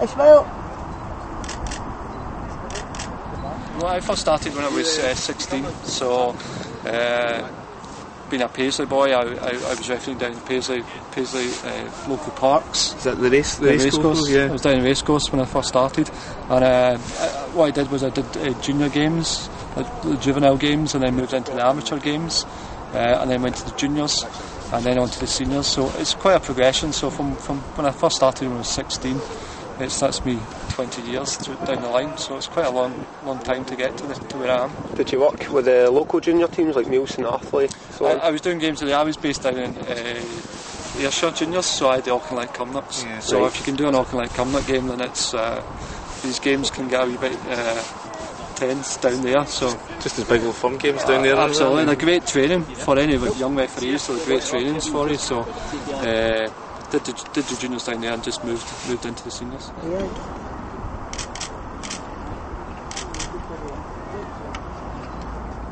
Ismail. Well, I first started when I was 16, so being a Paisley boy, I was refereeing down in Paisley local parks. Is that the race course? Yeah. I was down in race course when I first started, and what I did was I did junior games, the juvenile games, and then moved into the amateur games, and then went to the juniors, and then on to the seniors. So it's quite a progression. So from when I first started when I was 16, that's me 20 years down the line, so it's quite a long time to get to where I am. Did you work with the local junior teams like Nielsen, Athley? I was doing games I was based down in Ayrshire juniors, so I had the Auchinleck Cumnocks. Yeah, so right. If you can do an Auchinleck Cumnock game, then it's these games can get a wee bit tense down there. So just as big old fun games down there. Absolutely, they're great training for any young referees. So they're great trainings for you. So. Did the juniors down there and just moved into the seniors. Yeah.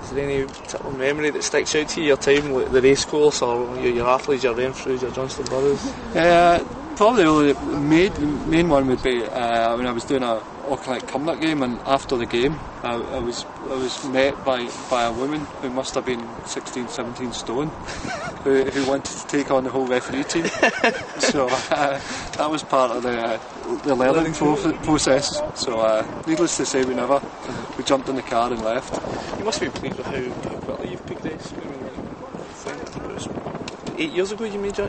Is there any particular memory that sticks out to you, your time with the race course, or your athletes, your Renfrews, your Johnston brothers? Probably the main one would be when I was doing a Auchinleck Cumnock game, and after the game I was met by a woman who must have been 16, 17 stone who wanted to take on the whole referee team. So that was part of the learning process. So needless to say, we jumped in the car and left. You must be pleased with how quickly you've progressed. 8 years ago you made your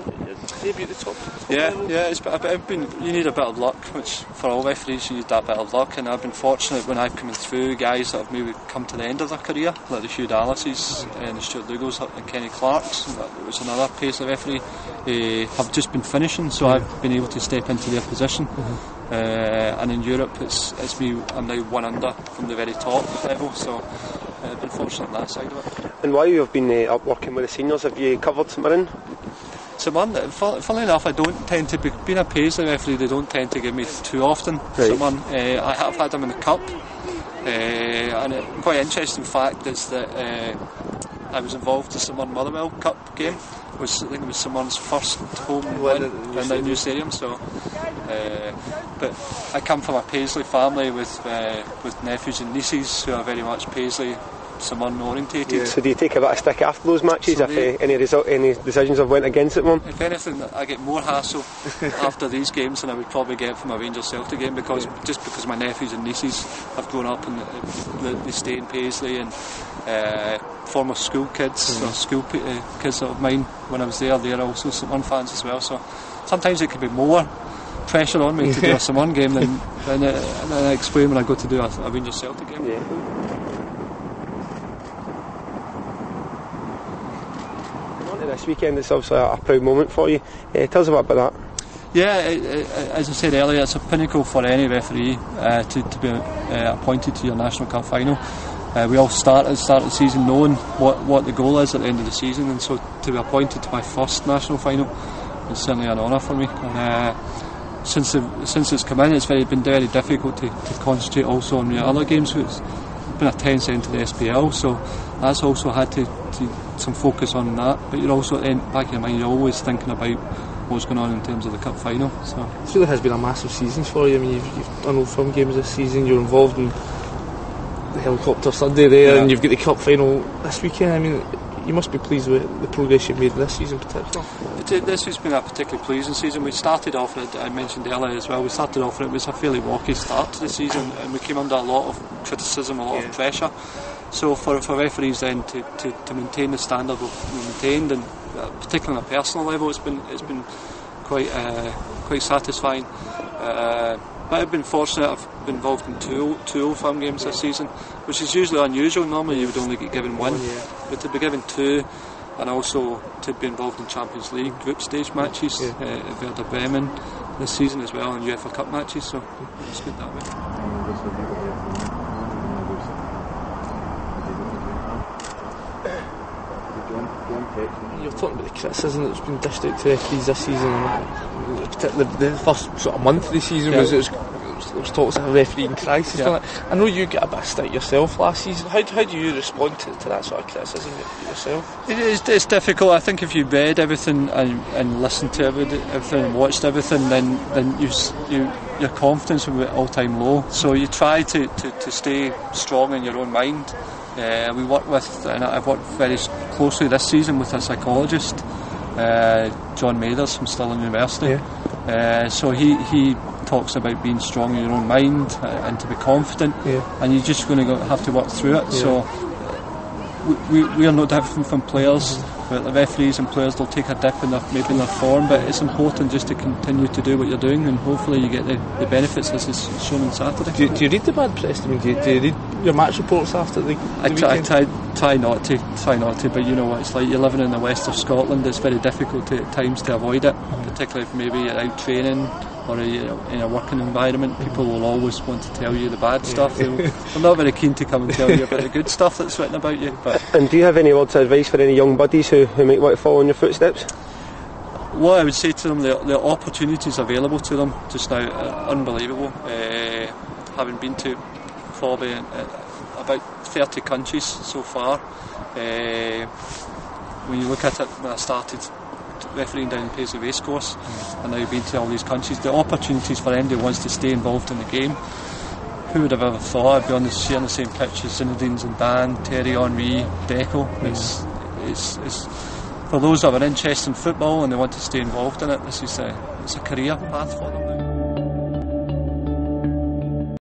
debut at the top level. You need a bit of luck, which for all referees you need that bit of luck, and I've been fortunate when I've come through. Guys that have maybe come to the end of their career, like the Hugh Dallases and the Stuart Dougals and Kenny Clarks, which was another Paisley referee, have just been finishing, so I've been able to step into their position. And in Europe it's me, I'm now one under from the very top level, so I've been fortunate on that side of it. And while you've been up working with the seniors, have you covered St Mirren? St Mirren, funnily enough, I don't tend to being a Paisley referee, they don't tend to give me too often. Right. St Mirren, I have had them in the Cup, and a quite interesting fact is that I was involved in the St Mirren Motherwell Cup game. I think it was St Mirren's first home win in the new stadium. So, but I come from a Paisley family with nephews and nieces who are very much Paisley, St Mirren orientated. Yeah. So do you take a bit of stick after those matches if any decisions have went against it, one? If anything, I get more hassle after these games than I would probably get from a Rangers Celtic game, because my nephews and nieces have grown up and they stay in Paisley, and former school kids or school kids of mine when I was there, they're also St Mirren fans as well. So sometimes it can be more pressure on me to do a St Mirren game than I explain when I go to do a Rangers Celtic game. Yeah. This weekend, it's obviously a proud moment for you. Tell us a bit about that. Yeah, as I said earlier, it's a pinnacle for any referee to be appointed to your National Cup final. We all start at the season knowing what the goal is at the end of the season, and so to be appointed to my first national final is certainly an honour for me. And since it's come in, it's been very difficult to concentrate also on the other games. It's been a tense end to the SPL, so that's also had to some focus on that. But you're also at the back of your mind, you're always thinking about what's going on in terms of the cup final. So it really has been a massive season for you. I mean, you've done all film games this season. You're involved in the helicopter Sunday there, and you've got the cup final this weekend. I mean, you must be pleased with the progress you've made this season, particularly. This has been a particularly pleasing season. We started off, I mentioned earlier as well, it was a fairly rocky start to the season, and we came under a lot of criticism, a lot of pressure. So for referees then to maintain the standard we've maintained, and particularly on a personal level, it's been quite satisfying. But I've been fortunate. I've been involved in two Old Firm games this season, which is usually unusual. Normally you would only get given one, but to be given two, and also to be involved in Champions League group stage matches at Werder Bremen this season as well, and UEFA Cup matches, so it's good that way. You're talking about the criticism that's been dished out to referees this season, particularly the first sort of month of the season there was talks of a refereeing crisis. I know you got a bit of stick yourself last season. How do you respond to that sort of criticism yourself? It's difficult. I think if you read everything and listened to everything and watched everything, then your confidence will be at all-time low. So you try to stay strong in your own mind. We work with, and I've worked very closely this season with a psychologist, John Mathers from Stirling University. So he talks about being strong in your own mind and to be confident, and you're just going to have to work through it. So we are no different from players. But the referees and players, they'll take a dip in their form, but it's important just to continue to do what you're doing, and hopefully you get the benefits as is shown on Saturday. Do you read the bad press? I mean, do you read your match reports after the weekend? I try not to, but you know what it's like. You're living in the west of Scotland. It's very difficult at times to avoid it, particularly if maybe you're out training or in a working environment. People will always want to tell you the bad stuff. They're not very keen to come and tell you about the good stuff that's written about you. And do you have any words of advice for any young buddies who might want to follow in your footsteps? What I would say to them, the opportunities available to them just now are unbelievable. Having been to probably about 30 countries so far, when you look at it, when I started refereeing down in Paisley Racecourse, and now you've been to all these countries, the opportunities for anybody who wants to stay involved in the game. Who would have ever thought I'd be sharing the same pitch as Zinedine Zidane, Thierry Henry, Deco? It's for those that are interested in football and they want to stay involved in it, it's a career path for them.